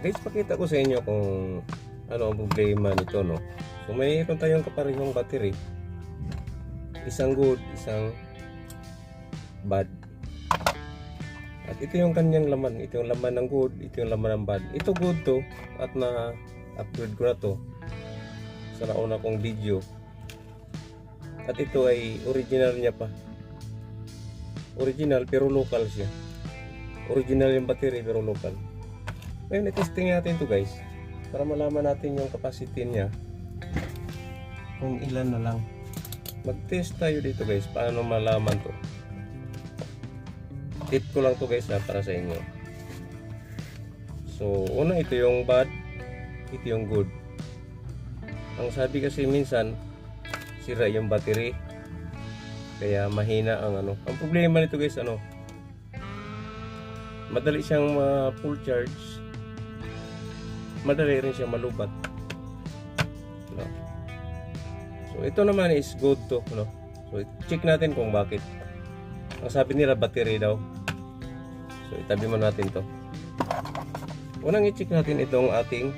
Guys, pakita ko sa inyo kung ano ang problema nito, no. So mayroon tayong kaparehong battery, isang good, isang bad. At ito yung kanyang laman, ito yung laman ng good, ito yung laman ng bad. Ito good to, at na-upgrade ko na to sa nauna kong video. At ito ay original niya pa. Original pero local siya. Original yung battery pero local. Ngayon, i-testing natin to guys, para malaman natin yung capacity niya kung ilan na lang. Mag-test tayo dito guys, paano malaman to. Tip ko lang to guys para sa inyo. So una, ito yung bad, ito yung good. Ang sabi kasi minsan sira yung battery, kaya mahina ang ano. Ang problema nito guys, madali siyang full charge, madali rin siyang malubat, no? So ito naman is good to, no? So check natin kung bakit. Ang sabi nila battery daw. So itabi mo natin to. Unang i-check natin itong ating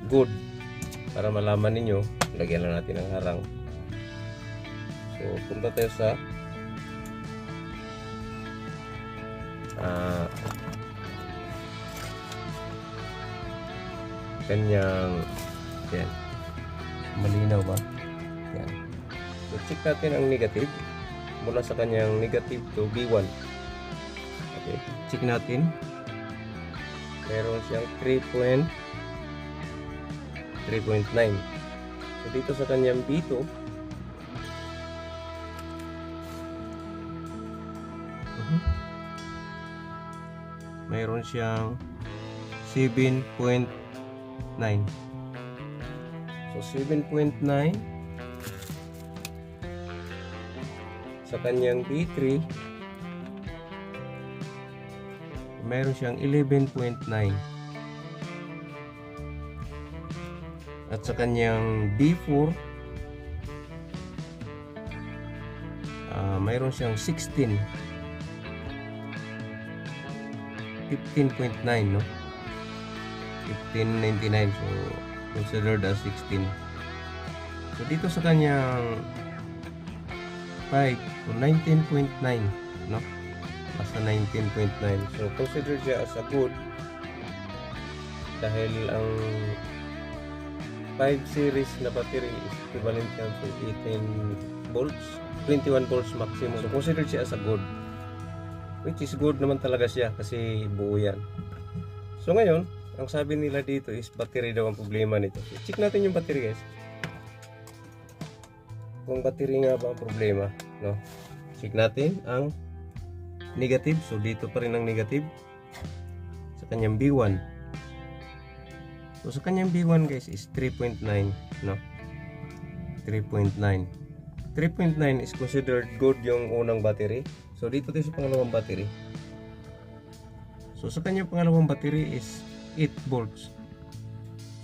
good, para malaman ninyo. Lagyan lang natin ng harang. So punta tayo sa kanyang, yan, malinaw ba? Yan. So check natin ang negative mula sa kanyang negative to B1. Okay, check natin. Meron siyang 3.9. So dito sa kanyang B2, mayroon siyang 7.9. So 7.9 sa kanyang B3, mayroon siyang 11.9. At sa kanyang B4, mayroon siyang 16. 15.9, no? 1599, so considered as 16. So dito sa kanyang 5, so 19.9, no? Basta 19.9. So considered siya as a good, dahil ang 5 series na battery is equivalent to 18 volts, 21 volts maximum. So considered siya as a good, which is good naman talaga siya kasi buo yan. So ngayon, ang sabi nila dito is battery daw ang problema nito. So, check natin yung battery guys, kung battery nga ba ang problema, no? Check natin ang negative. So dito pa rin ang negative sa kanyang B1. So sa kanyang B1 guys is 3.9, no? 3.9 is considered good yung unang battery. So dito tayo sa pangalawang battery. So sa kanyang pangalawang battery is 8 volts.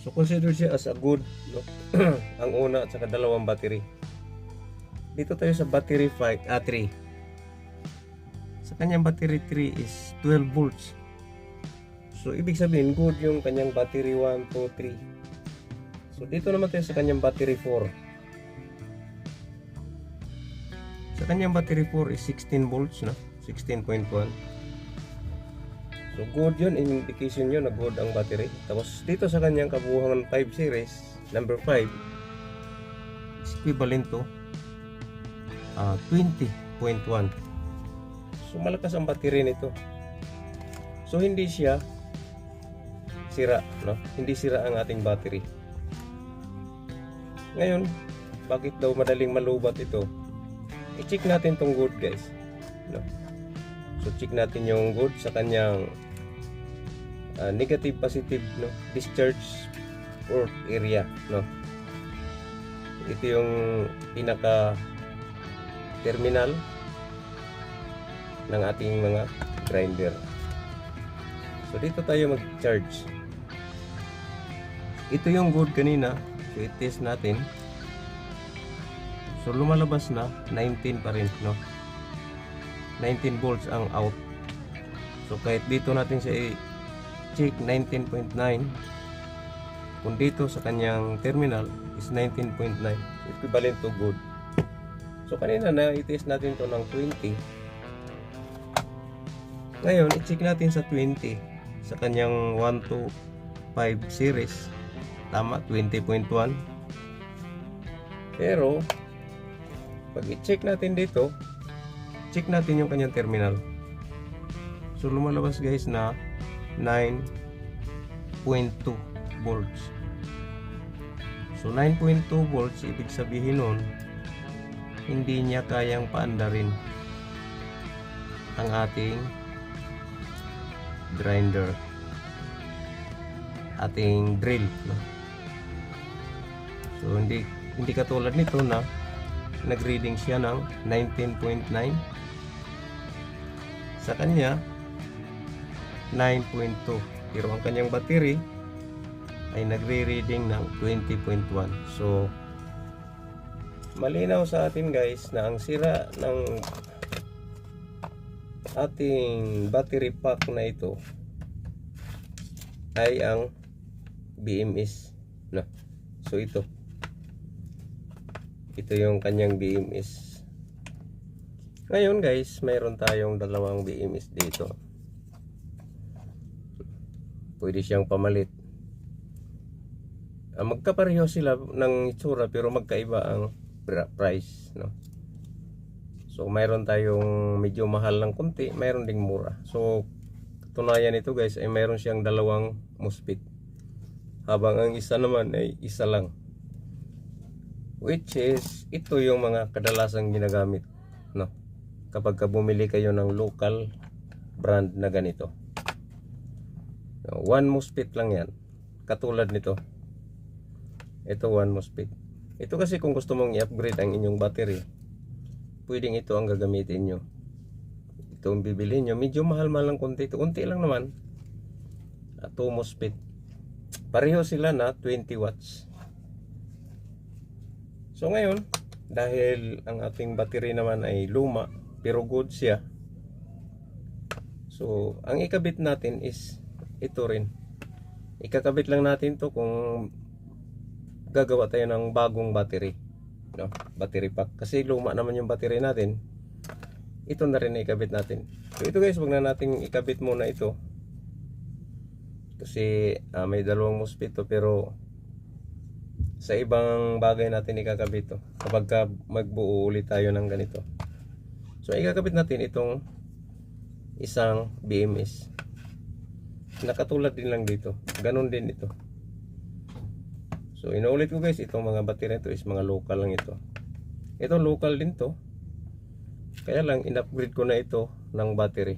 So consider siya as a good, no? Ang una at saka dalawang battery. Dito tayo sa battery 3. Sa kanyang battery 3 is 12 volts. So ibig sabihin good yung kanyang battery 1, 2, 3. So dito naman tayo sa kanyang battery 4. Sa kanyang battery 4 is 16 volts, no? 16.1. So good yun, indication yun na good ang battery. Tapos dito sa kanyang kabuuan 5 series, number 5 is equivalent to 20.1. So malakas ang battery nito. So hindi siya sira, no? Hindi sira ang ating battery. Ngayon, bakit daw madaling malubat ito? I-check natin tong good guys, no? So check natin yung good sa kanyang negative positive, no? Discharge port area, no? Ito yung pinaka terminal ng ating mga grinder. So dito tayo mag-charge. Ito yung good kanina. So i-test natin. So lumalabas na 19 pa rin, no? 19 volts ang out. So kahit dito natin siya i-check 19.9, kung dito sa kanyang terminal is 19.9, equivalent to good. So kanina na i-test natin to ng 20. Ngayon i-check natin sa 20 sa kanyang 1 to 5 series. Tama, 20.1. Pero pag i-check natin dito, check natin yung kanyang terminal. So lumalabas guys na 9.2 volts. So 9.2 volts, ibig sabihin nun hindi niya kayang paandarin ang ating grinder, ating drill, no? So hindi katulad nito na nag-reading siya ng 19.9, sa kanya 9.2, pero ang kanyang battery ay nagre-reading ng 20.1. So malinaw sa atin guys na ang sira ng ating battery pack na ito ay ang BMS, no? So ito yung kanyang BMS. Ngayon guys, mayroon tayong dalawang BMS dito. Pwede siyang pamalit. Magkapareho sila ng itsura pero magkaiba ang price, no? So mayroon tayong medyo mahal ng konti, mayroon ding mura. So katunayan nito guys ay mayroon siyang dalawang MOSFET, habang ang isa naman ay isa lang, which is ito yung mga kadalasang ginagamit, no? Kapag bumili kayo ng local brand na ganito, one MOSFET lang yan, katulad nito. Ito one MOSFET. Ito kasi kung gusto mong i-upgrade ang inyong battery, pwedeng ito ang gagamitin nyo. Ito ang bibili nyo. Medyo mahal-mahal lang konti. Ito unti lang naman. 2 MOSFET. Pareho sila na 20 watts. So ngayon, dahil ang ating battery naman ay luma, pero good siya. So ang ikabit natin is ito rin. Ikakabit lang natin to kung gagawa tayo ng bagong battery, no? Battery pack. Kasi luma naman yung battery natin. Ito na rin ikabit natin. So ito guys, wag na nating ikabit muna ito. Kasi may dalawang MOSFET to, pero sa ibang bagay natin ikakabit to kapag magbuo ulit tayo ng ganito. So ikakabit natin itong isang BMS. Nakatulad din lang dito. Ganon din ito. So inuulit ko guys, itong mga battery ito is mga local lang ito. Ito local din to. Kaya lang in-upgrade ko na ito ng battery.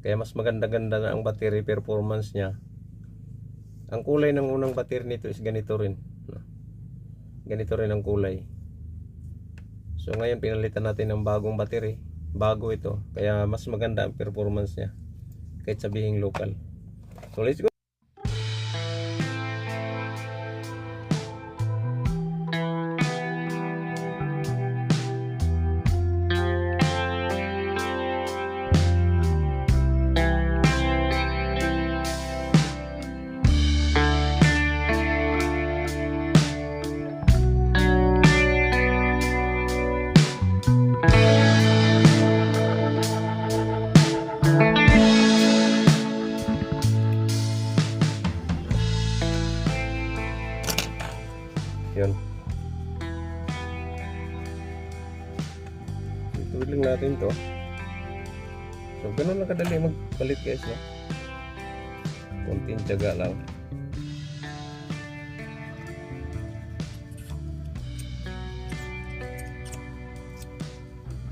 Kaya mas maganda-ganda na ang battery performance niya. Ang kulay ng unang battery nito is ganito rin. Ganito rin ang kulay. So ngayon pinalitan natin ng bagong battery. Bago ito. Kaya mas maganda ang performance niya kahit sabihing local. So let's go. Yun. Ituloy lang natin to. So ganun lang kadali magpalit guys, no? Konting tiyaga lang.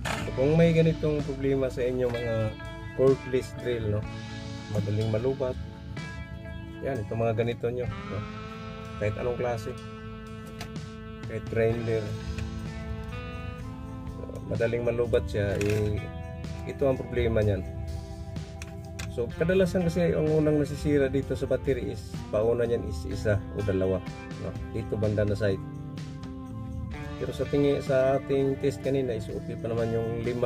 So, kung may ganitong problema sa inyo mga cordless drill, no? Madaling malubat. Yan, itong mga ganito nyo, no? Kahit anong klase. Kahit grinder, so, madaling malubat siya, ito ang problema niyan. So kadalasan kasi ang unang nasisira dito sa battery is pauna niyan is isa o dalawa, no? Dito banda na side. Pero sa ating test kanina is okay pa naman yung 5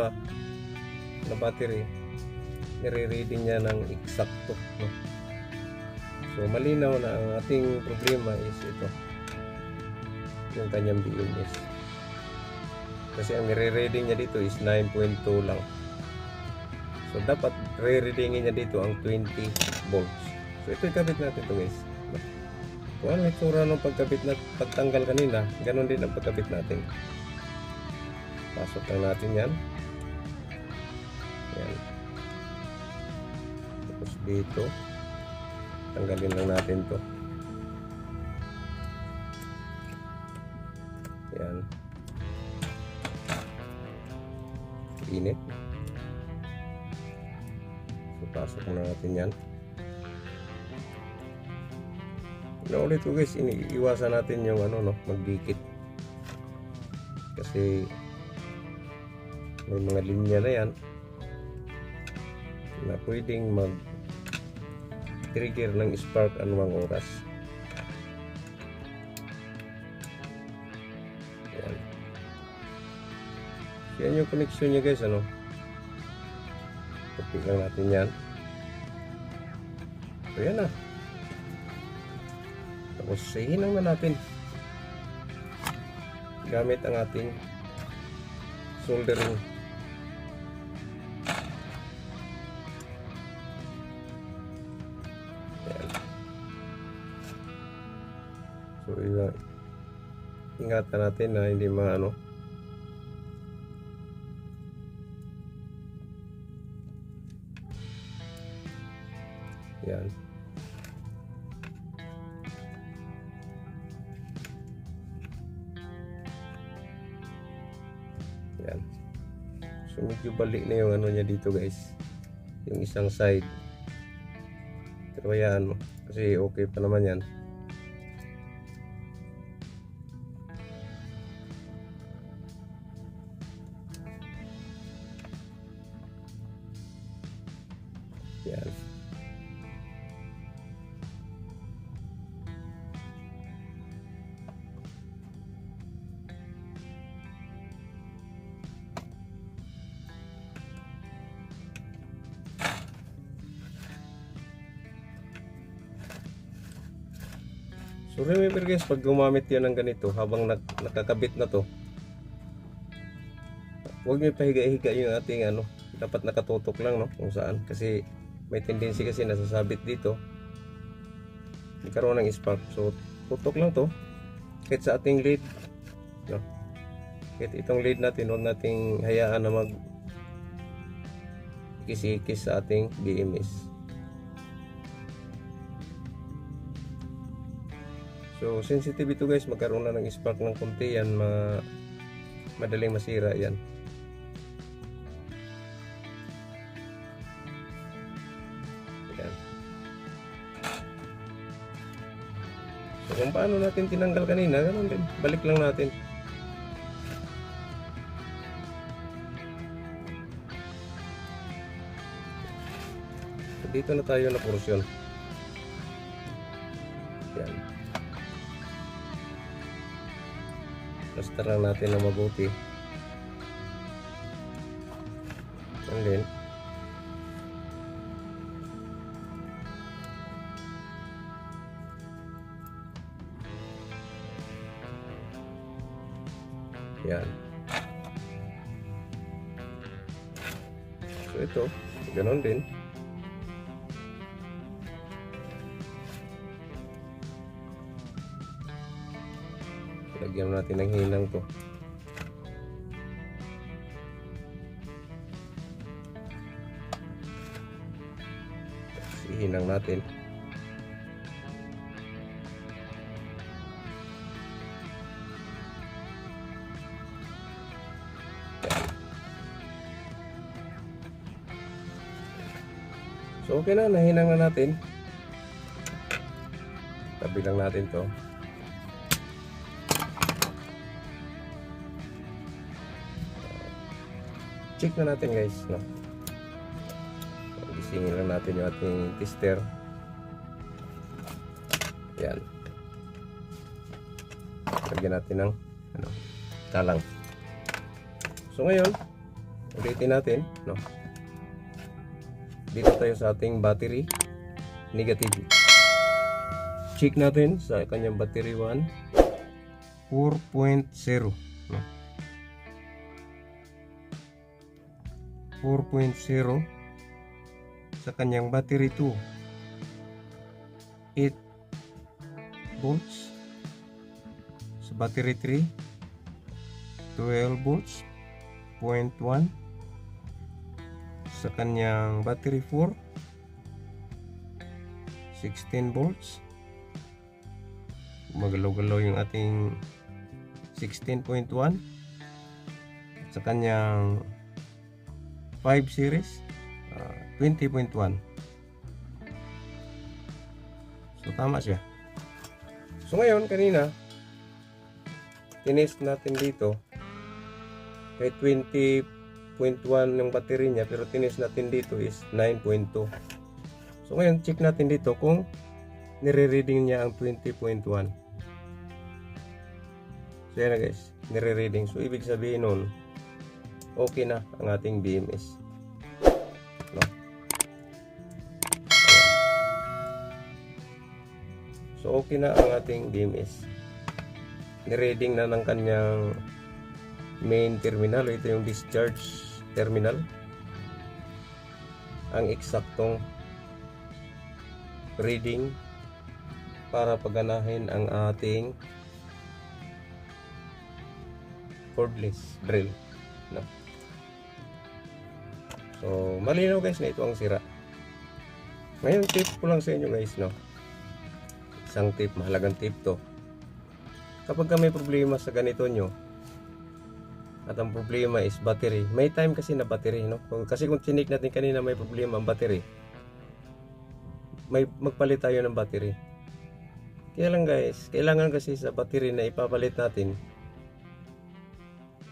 na battery. nire-reading niya ng eksakto, no? So malinaw na ang ating problema is ito, yung kanyang BMS, kasi ang nire-reading niya dito is 9.2 lang. So dapat re-readingin niya dito ang 20 volts. So ito ikabit natin ito guys. Kung ano itsura ng pagkabit na pagtanggal kanina, ganun din ang pagkabit natin. Pasok lang natin yan. Yan. Tapos dito, tanggalin lang natin to. Yan. Init. So pasok na natin yan. Na ulit ko guys, iniiwasan natin yung ano, no, magdikit, kasi may mga linya na yan na pwedeng mag trigger ng spark anumang oras. Yan. Yan yung connection niya guys, ano. Copy lang natin yan. So yan na. Tapos hinang na natin gamit ang ating soldering. Ayan. So ingatan natin na hindi maano. Yan. Yan. So medyo balik na yung ano niya dito guys, yung isang side, pero yan, kasi okay pa naman yan. Yan. So remember guys, pag gumamit yan ng ganito, habang nakakabit na to, huwag nyo pahiga-higa yung ating ano, dapat nakatutok lang, no, kung saan, kasi may tendency kasi nasasabit dito, magkaroon ng spark. So tutok lang to, kahit sa ating lead, no, kahit itong lead natin, huwag nating hayaan na mag ikis-ikis sa ating BMS. So sensitive ito guys, magkaroon na ng spark ng konti yan, madaling masira yan. Yan. So kung paano natin tinanggal kanina, ganun din, balik lang natin. So dito na tayo na porsyon. Yan. Basta lang natin na mabuti. And then yan. So ito, ganoon din. Lagyan natin ng hinang to. Hinang natin. So okay na, nahinang na natin. Tabi lang natin to. Check na natin guys, no? Gisingin lang natin yung ating tester. Yan. Lagyan natin ng ano, talang. So ngayon, ulitin natin, no? dito tayo sa ating battery, negative. Check natin sa kanyang battery 1, 4.0. 4.0 sa kanyang battery 2, 8 volts. Sa battery 3, 12 volts, 0.1. Sa kanyang battery 4, 16 volts. Magalaw-galaw yung ating 16.1. Sa kanyang 5 series, 20.1. So tama siya. So ngayon, kanina tinest natin dito kay 20.1 yung battery niya, pero tinest natin dito is 9.2. So ngayon, check natin dito kung nire-reading niya ang 20.1. So yan na guys, nire-reading. So ibig sabihin nun, okay na ang ating BMS. No? So okay na ang ating BMS. Ni-reading na ng kanyang main terminal. Ito yung discharge terminal. Ang eksaktong reading para paganahin ang ating cordless drill. No? So malinaw guys na ito ang sira. Ngayon tip ko lang sa inyo guys, no? Isang tip, mahalagang tip to. Kapag may problema sa ganito nyo, at ang problema is battery, may time kasi na battery, no? Kasi kung chinik natin kanina may problema ang battery, may magpalit tayo ng battery. Kaya lang guys, kailangan kasi sa battery na ipapalit natin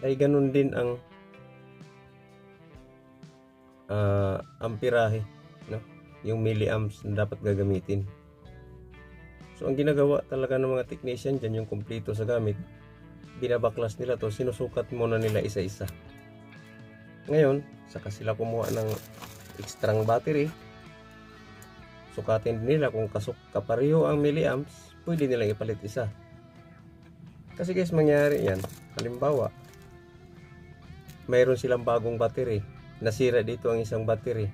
ay ganun din ang amperahe, no? Yung milliamps na dapat gagamitin. So ang ginagawa talaga ng mga technician dyan, yung kumpleto sa gamit, binabaklas nila to, sinusukat muna nila isa-isa. Ngayon, saka sila kumuha ng extra battery, sukatin nila kung kapareho ang milliamps, pwede nilang ipalit isa. Kasi guys, mangyari yan, halimbawa mayroon silang bagong battery, nasira dito ang isang battery,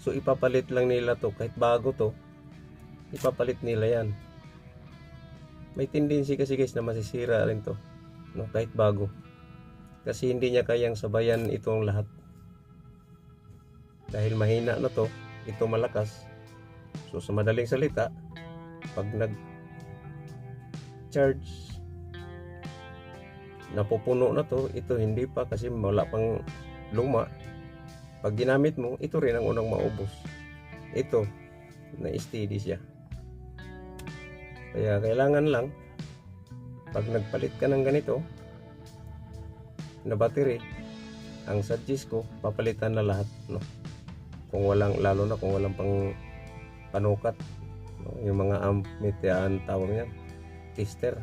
so ipapalit lang nila to, kahit bago to, ipapalit nila yan. May tendency kasi guys na masisira rin to, no? Kahit bago, kasi hindi niya kayang sabayan itong lahat, dahil mahina na to, ito malakas. So sa madaling salita, pag nag charge, napupuno na to, ito hindi pa kasi wala pang luma. Pag ginamit mo, ito rin ang unang maubos. Ito, na steady siya. Kaya kailangan lang, pag nagpalit ka ng ganito na battery, ang suggest ko, papalitan na lahat, no? Kung walang, lalo na kung walang pang panukat, no? Yung mga amp, tawag niyan, tester,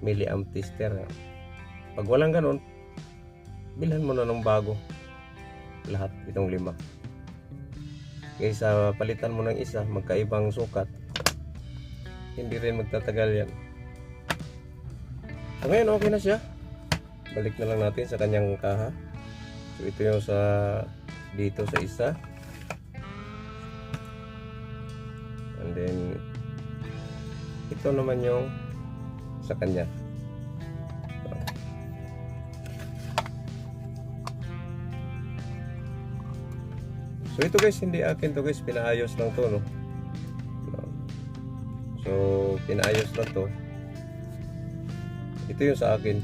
milliamp tester. Pag walang ganon, bilhan mo na ng bago lahat, itong 5. Kaysa palitan mo ng isa, magkaibang sukat, hindi rin magtatagal yan. So ngayon okay na siya. Balik na lang natin sa kanyang kaha. So ito yung sa dito sa isa, and then ito naman yung sa kanya. So ito guys, hindi akin to guys, pinaayos lang to, no? So pinaayos lang to. Ito yung sa akin.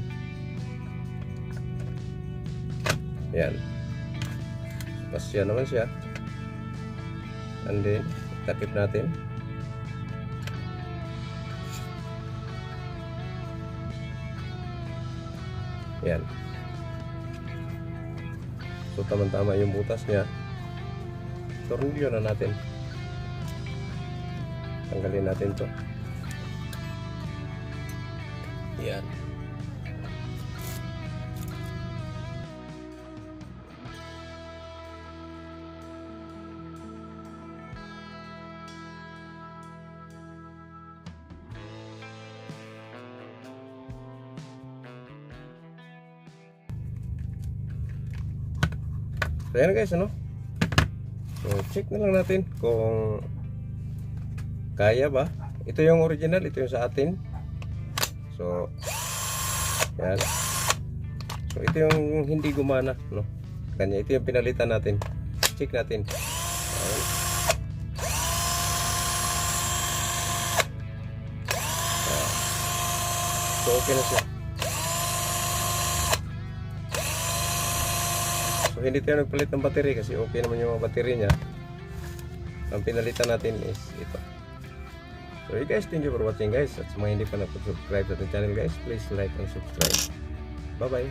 Yan. So pasya naman siya. And then takip natin. Yan. So tama-tama yung butas niya. Tornilyo na natin. Tanggalin natin to. Yan. So yan guys, ano? So check na lang natin kung kaya ba. Ito yung original, ito yung sa atin. So yan. So ito yung hindi gumana, no? Kanya ito yung pinalitan natin. Check natin. Ayan. So okay na siya. So hindi tayo nagpalit ng battery kasi okay naman yung mga battery niya. Ang pinalitan natin is ito. So you guys, thank you for watching guys. At sa mga hindi pa na-subscribe sa ating channel guys, please like and subscribe. Bye bye.